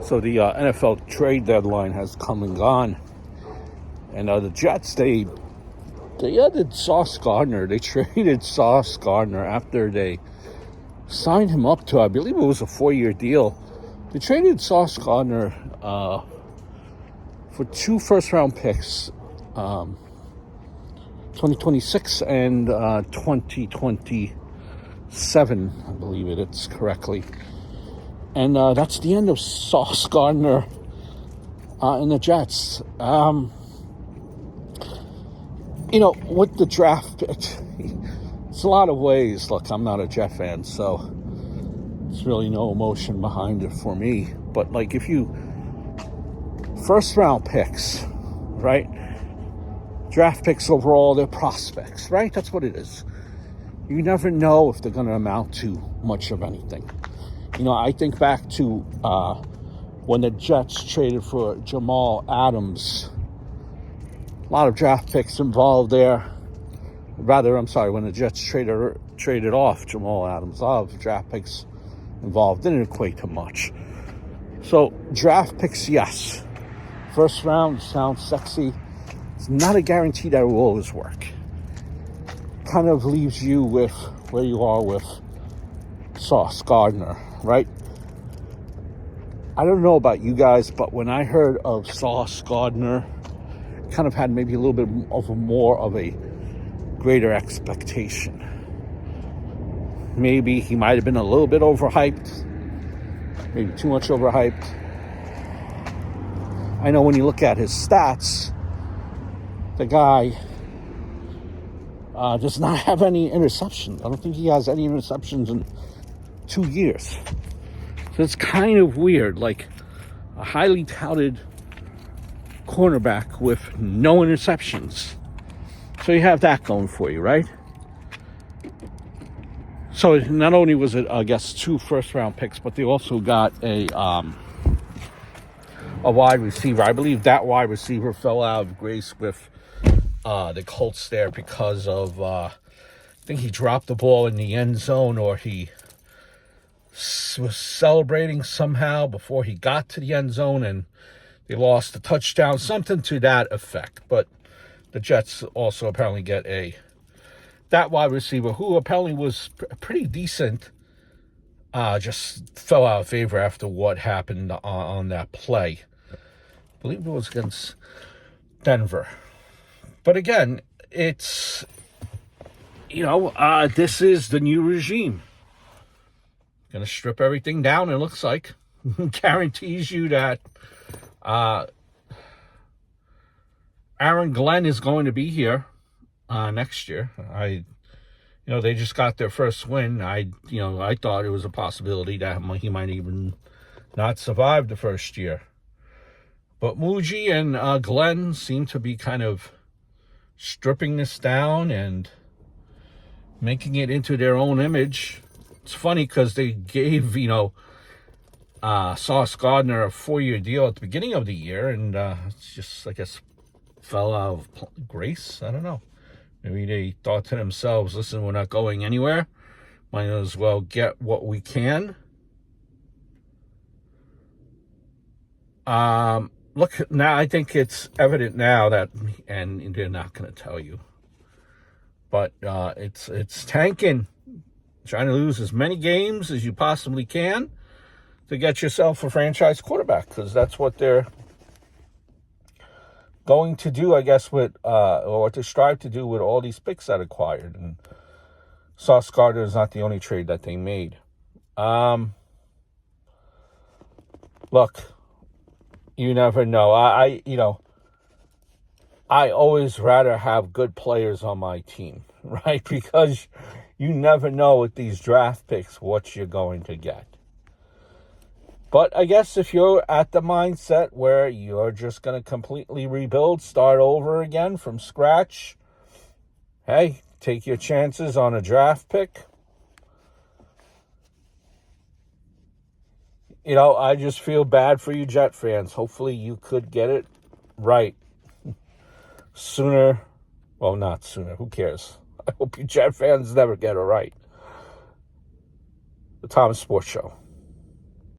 So the NFL trade deadline has come and gone, and the Jets they added Sauce Gardner. They traded Sauce Gardner after they signed him up to, I believe it was a 4-year deal. They traded Sauce Gardner for 2 first-round picks, 2026 and 2027, I believe it's correctly. And that's the end of Sauce Gardner in the Jets. With the draft pick, it's a lot of ways. Look, I'm not a Jet fan, so there's really no emotion behind it for me. But, if you... First-round picks, right? Draft picks overall, they're prospects, right? That's what it is. You never know if they're going to amount to much of anything. I think back to when the Jets traded for Jamal Adams. A lot of draft picks involved there. When the Jets traded off Jamal Adams. A lot of draft picks involved. Didn't equate to much. So, draft picks, yes. First round sounds sexy. It's not a guarantee that it will always work. Kind of leaves you with where you are with Sauce Gardner, right? I don't know about you guys, but when I heard of Sauce Gardner, kind of had maybe a little bit of more of a greater expectation. Maybe he might have been a little bit overhyped, maybe too much overhyped. I know when you look at his stats, the guy does not have any interceptions. I don't think he has any interceptions in 2 years. So it's kind of weird, like a highly touted cornerback with no interceptions. So you have that going for you, right? So not only was it, I guess, 2 first-round picks, but they also got a wide receiver. I believe that wide receiver fell out of grace with the Colts there because of, I think he dropped the ball in the end zone, or he was celebrating somehow before he got to the end zone and they lost a touchdown, something to that effect. But the Jets also apparently get that wide receiver, who apparently was pretty decent, just fell out of favor after what happened on that play. I believe it was against Denver. But again, it's, this is the new regime. Going to strip everything down, it looks like. Guarantees you that Aaron Glenn is going to be here next year. They just got their first win. I thought it was a possibility that he might even not survive the first year. But Muji and Glenn seem to be kind of stripping this down and making it into their own image. It's funny because they gave, Sauce Gardner a 4-year deal at the beginning of the year, and it's just, I guess, fell out of grace. I don't know. Maybe they thought to themselves, listen, we're not going anywhere. Might as well get what we can. Look, now I think it's evident now that, and they're not going to tell you, but it's tanking. Trying to lose as many games as you possibly can to get yourself a franchise quarterback, because that's what they're going to do, I guess, with or what they strive to do with all these picks that acquired. And Sauce Gardner is not the only trade that they made. Look, you never know. I always rather have good players on my team, right? Because you never know with these draft picks what you're going to get. But I guess if you're at the mindset where you're just going to completely rebuild, start over again from scratch, hey, take your chances on a draft pick. I just feel bad for you Jet fans. Hopefully you could get it right sooner. Well, not sooner. Who cares? I hope you Jet fans never get it right. The Thomas Sports Show.